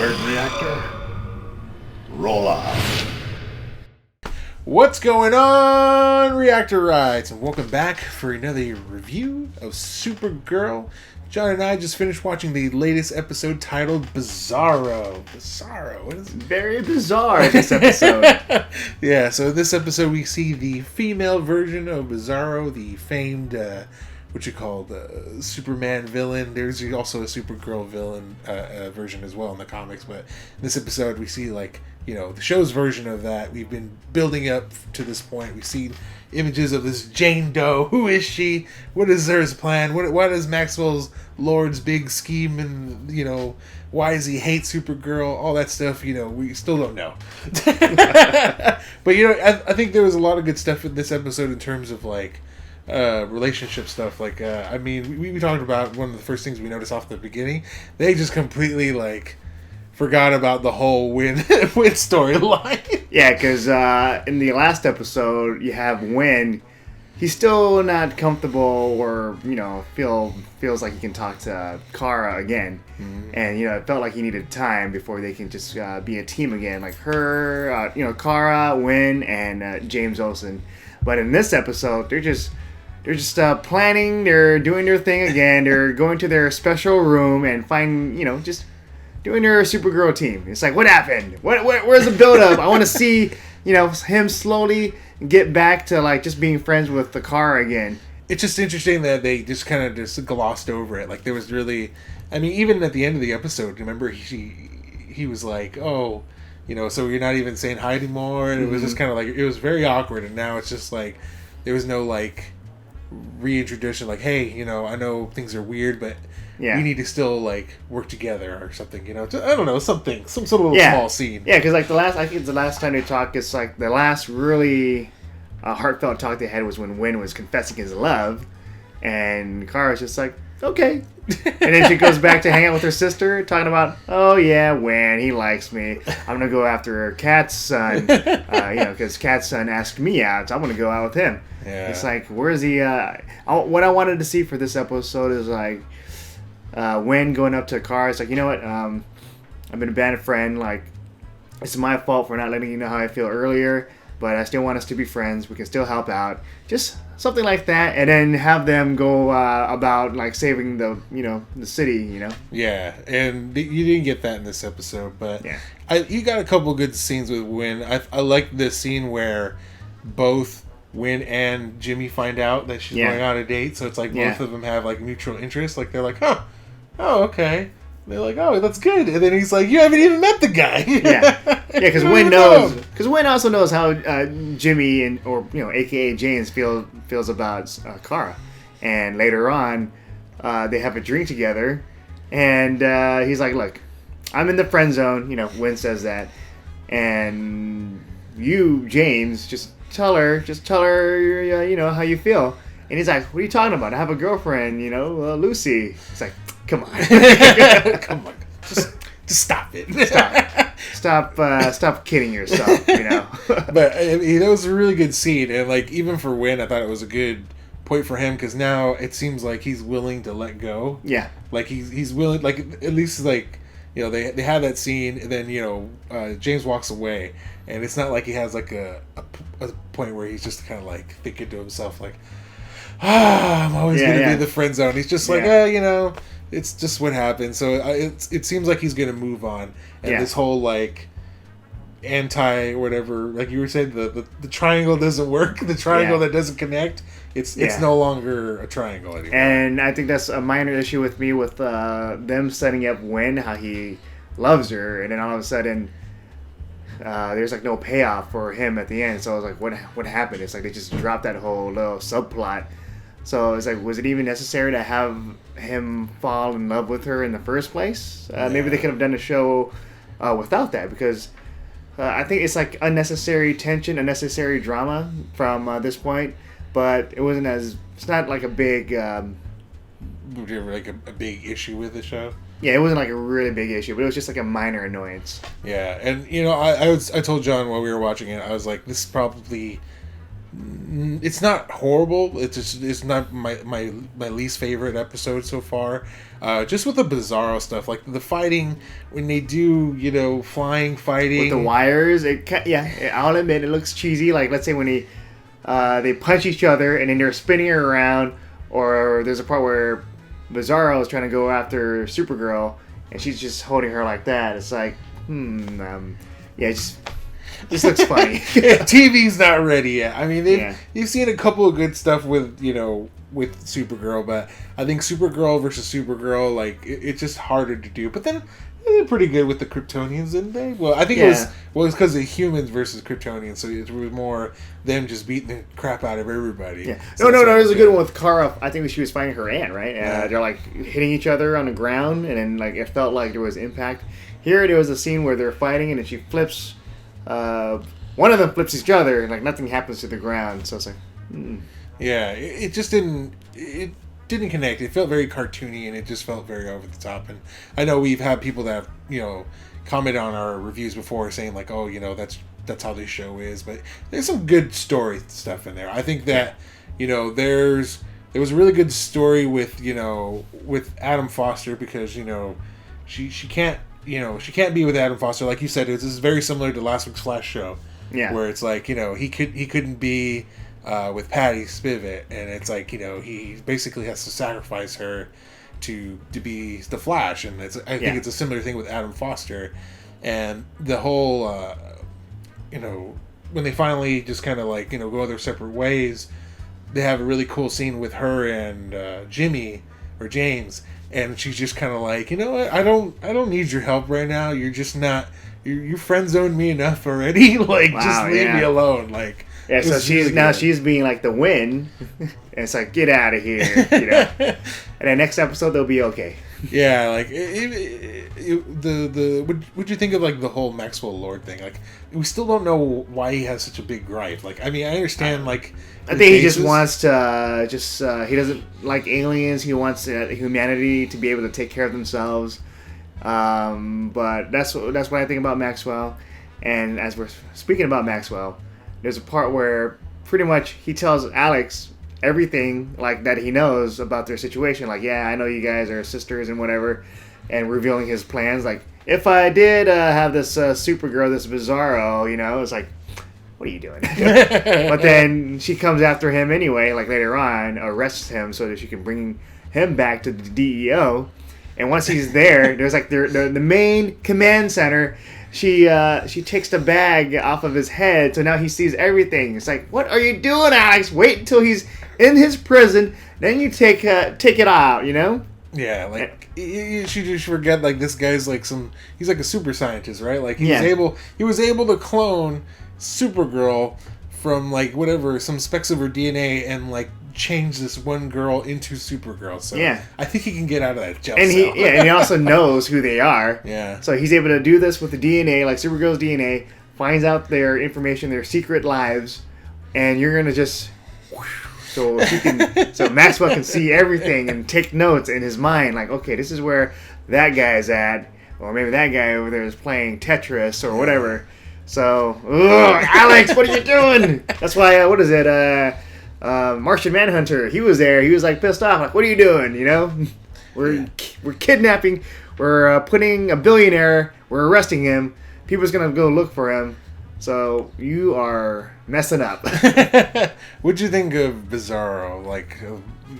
Alert Reactor. Roll off. What's going on, Reactor Rides? And welcome back for another review of Supergirl. John and I just finished watching the latest episode titled Bizarro. Bizarro? What is it? Very bizarre, this episode. Yeah, so in this episode we see the female version of Bizzaro, the famed, Superman villain. There's also a Supergirl villain version as well in the comics, but in this episode we see, the show's version of that. We've been building up to this point. We've seen images of this Jane Doe. Who is she? What is her plan? What is Maxwell's Lord's big scheme? And, why does he hate Supergirl? All that stuff, we still don't know. But, I think there was a lot of good stuff in this episode in terms of, relationship stuff. We talked about one of the first things we noticed off the beginning. They just completely, forgot about the whole Win storyline. Yeah, because in the last episode, you have Win. He's still not comfortable or, feels like he can talk to Kara again. Mm-hmm. And, it felt like he needed time before they can just be a team again. Like her, Kara, Win, and James Olsen. But in this episode, they're just planning. They're doing their thing again. They're going to their special room and just doing their Supergirl team. It's like, what happened? Where's the build-up? I want to see, him slowly get back to, just being friends with the car again. It's just interesting that they just kind of just glossed over it. There was really... even at the end of the episode, remember, he was like, oh, so you're not even saying hi anymore? And it was just kind of it was very awkward. And now it's just there was no, reintroduction, hey, I know things are weird, but... Yeah. We need to still work together or something, I don't know, some sort of small scene. Yeah, because I think the last time they talked, it's the last really heartfelt talk they had was when Win was confessing his love, and Kara's just like, okay, and then she goes back to hang out with her sister, talking about, oh yeah, Win, he likes me. I'm gonna go after Kat's son, because Kat's son asked me out, so I'm gonna go out with him. Yeah. It's where's he? What I wanted to see for this episode is Win going up to Kara, it's you know what, I've been a bad friend, it's my fault for not letting you know how I feel earlier, but I still want us to be friends, we can still help out, just something like that, and then have them go about, saving the, the city, Yeah, and you didn't get that in this episode, but yeah. You got a couple good scenes with Win. I like this scene where both Win and Jimmy find out that she's going on a date, so it's both of them have mutual interests, they're huh, oh, okay. They're oh, that's good. And then he's you haven't even met the guy. Yeah, because Win knows. Because Win also knows how Jimmy AKA James feels about Kara. And later on, they have a drink together, and he's look, I'm in the friend zone. Win says that, and you, James, just tell her, how you feel. And he's what are you talking about? I have a girlfriend, Lucy. It's come on. Come on. Just stop it. Stop kidding yourself, But that was a really good scene. And, even for Win, I thought it was a good point for him. Because now it seems like he's willing to let go. Yeah. He's willing, at least, they have that scene. And then, James walks away. And it's not he has, a point where he's just kind of, thinking to himself, I'm always going to be in the friend zone. He's just it's just what happened. So it seems like he's going to move on. And this whole, anti whatever, you were saying, the triangle doesn't work. The triangle that doesn't connect, it's no longer a triangle anymore. And I think that's a minor issue with me with them setting up Win, how he loves her, and then all of a sudden there's no payoff for him at the end. So I was what happened? It's they just dropped that whole little subplot. So it's was it even necessary to have him fall in love with her in the first place? Maybe they could have done the show without that, because I think it's unnecessary tension, unnecessary drama from this point. But it wasn't it's not a big... a big issue with the show? Yeah, it wasn't a really big issue, but it was just a minor annoyance. Yeah, and I told John while we were watching it, I was this is probably it's not horrible. It's not my least favorite episode so far. Just with the Bizarro stuff, like the fighting when they do, flying fighting with the wires. I'll admit it looks cheesy. Like let's say when they punch each other and then they're spinning her around, or there's a part where Bizzaro is trying to go after Supergirl and she's just holding her like that. It's like, just looks funny. TV's not ready yet. I mean, you've seen a couple of good stuff with Supergirl, but I think Supergirl versus Supergirl, like it's just harder to do. But then they're pretty good with the Kryptonians, didn't they? Well, I think it was because of humans versus Kryptonians, so it was more them just beating the crap out of everybody. Yeah. So no, there's a good one with Kara. I think she was fighting her aunt, right? They're like hitting each other on the ground, and then like it felt like there was impact. Here there was a scene where they're fighting, and then she flips. One of them flips each other, and like nothing happens to the ground. So it's like, yeah, it just didn't. It didn't connect. It felt very cartoony, and it just felt very over the top. And I know we've had people that have, commented on our reviews before, saying like, oh, that's how this show is. But there's some good story stuff in there. I think that there was a really good story with with Adam Foster, because she can't. She can't be with Adam Foster, like you said. This is very similar to last week's Flash show, where it's like he couldn't be with Patty Spivot, and it's like he basically has to sacrifice her to be the Flash, and I think it's a similar thing with Adam Foster, and the whole when they finally just kind of like go their separate ways, they have a really cool scene with her and Jimmy or James. And she's just kind of like, what? I don't need your help right now. You're just not. You friend zoned me enough already. Like, just leave me alone. Like, so she's being like the win, and it's like, get out of here. And then next episode they'll be okay. Yeah, like what'd you think of like the whole Maxwell Lord thing? Like, we still don't know why he has such a big gripe. Like, I mean, I understand like. I think he just wants to he doesn't like aliens. He wants humanity to be able to take care of themselves. But that's what I think about Maxwell. And as we're speaking about Maxwell, there's a part where pretty much he tells Alex everything like that he knows about their situation. Like, I know you guys are sisters and whatever, and revealing his plans. Like, if I did have this Supergirl, this Bizarro, it's like, what are you doing? But then she comes after him anyway, like later on, arrests him so that she can bring him back to the DEO. And once he's there, there's like the main command center. She takes the bag off of his head, so now he sees everything. It's like, what are you doing, Alex? Wait until he's in his prison, then you take it out, Yeah, like you should forget like this guy's like he's like a super scientist, right? Like he was able to clone Supergirl from like whatever, some specks of her DNA, and like change this one girl into Supergirl. So I think he can get out of that jail and cell. And he also knows who they are. Yeah. So he's able to do this with the DNA, like Supergirl's DNA, finds out their information, their secret lives, and you're gonna just so Maxwell can see everything and take notes in his mind, like, okay, this is where that guy's at, or maybe that guy over there is playing Tetris or whatever. So, Alex, what are you doing? That's why, what is it, Martian Manhunter, he was there, he was like pissed off, like, what are you doing, We're kidnapping, we're putting a billionaire, we're arresting him, people's gonna go look for him, so you are messing up. What'd you think of Bizarro? Like,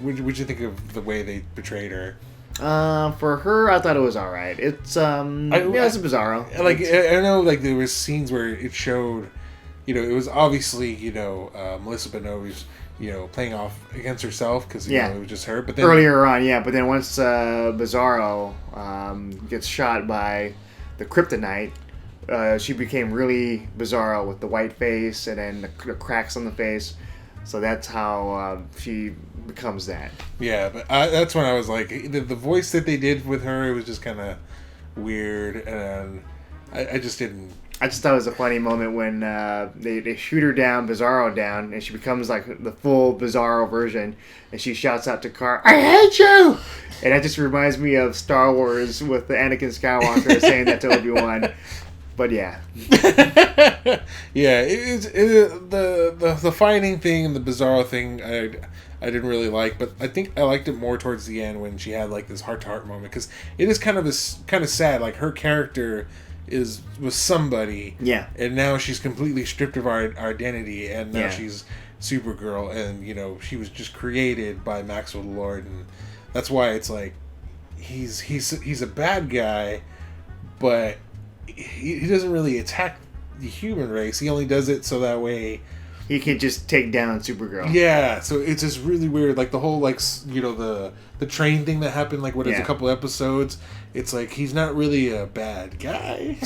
what'd you think of the way they portrayed her? For her, I thought it was alright. It's, it's a Bizarro. Like, I know, like, there was scenes where it showed, it was obviously, Melissa Benoist, playing off against herself, because, it was just her, but then... Earlier on, but then once, Bizarro, gets shot by the kryptonite, she became really Bizarro with the white face, and then the cracks on the face, so that's how, she becomes that. Yeah, but that's when I was like, the voice that they did with her, it was just kind of weird, and I just didn't. I just thought it was a funny moment when they shoot her down, Bizarro down, and she becomes like the full Bizarro version, and she shouts out to Kara, "I hate you!" And that just reminds me of Star Wars with the Anakin Skywalker saying that to Obi-Wan. But yeah. Yeah, the fighting thing and the Bizarro thing I didn't really like, but I think I liked it more towards the end when she had like this heart-to-heart moment, because it is kind of sad. Like, her character was somebody, Yeah. and now she's completely stripped of our identity, and now Yeah. she's Supergirl, and she was just created by Maxwell Lord, and that's why it's like he's a bad guy, but he doesn't really attack the human race. He only does it so that way He could just take down Supergirl. yeah, so it's just really weird. Like, the whole, like, the train thing that happened, like, what is Yeah. a couple episodes. It's like, he's not really a bad guy.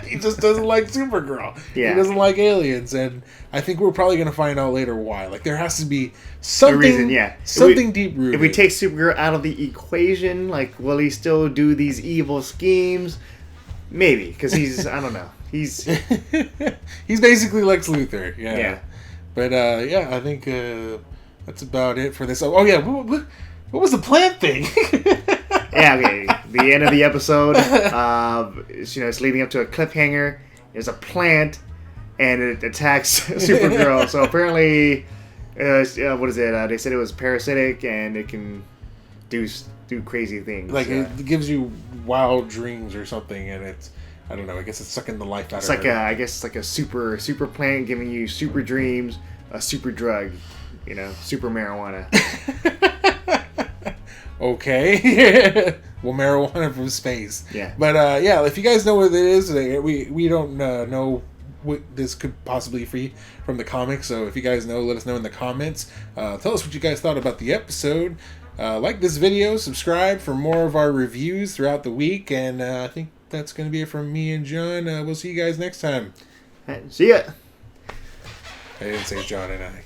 He just doesn't like Supergirl. Yeah. He doesn't like aliens, and I think we're probably going to find out later why. Like, there has to be something, reason, yeah. something deep rooted. If we take Supergirl out of the equation, like, will he still do these evil schemes? Maybe, because he's, I don't know. He's basically Lex Luthor. Yeah. Yeah. But yeah, I think that's about it for this. Oh yeah, what was the plant thing? yeah, okay. The end of the episode, it's leading up to a cliffhanger. There's a plant, and it attacks Supergirl. So apparently, what is it? They said it was parasitic, and it can do crazy things. Like, it gives you wild dreams or something, and it's, I don't know, I guess it's sucking the life out It's of like her. I guess it's like a super plant giving you super dreams, a super drug, super marijuana. Okay. Well, marijuana from space. Yeah. But yeah, if you guys know what it is, we don't know what this could possibly be from the comics. So if you guys know, let us know in the comments. Tell us what you guys thought about the episode. Like this video, subscribe for more of our reviews throughout the week, and I think that's going to be it from me and John. We'll see you guys next time. See ya. I didn't say John and I.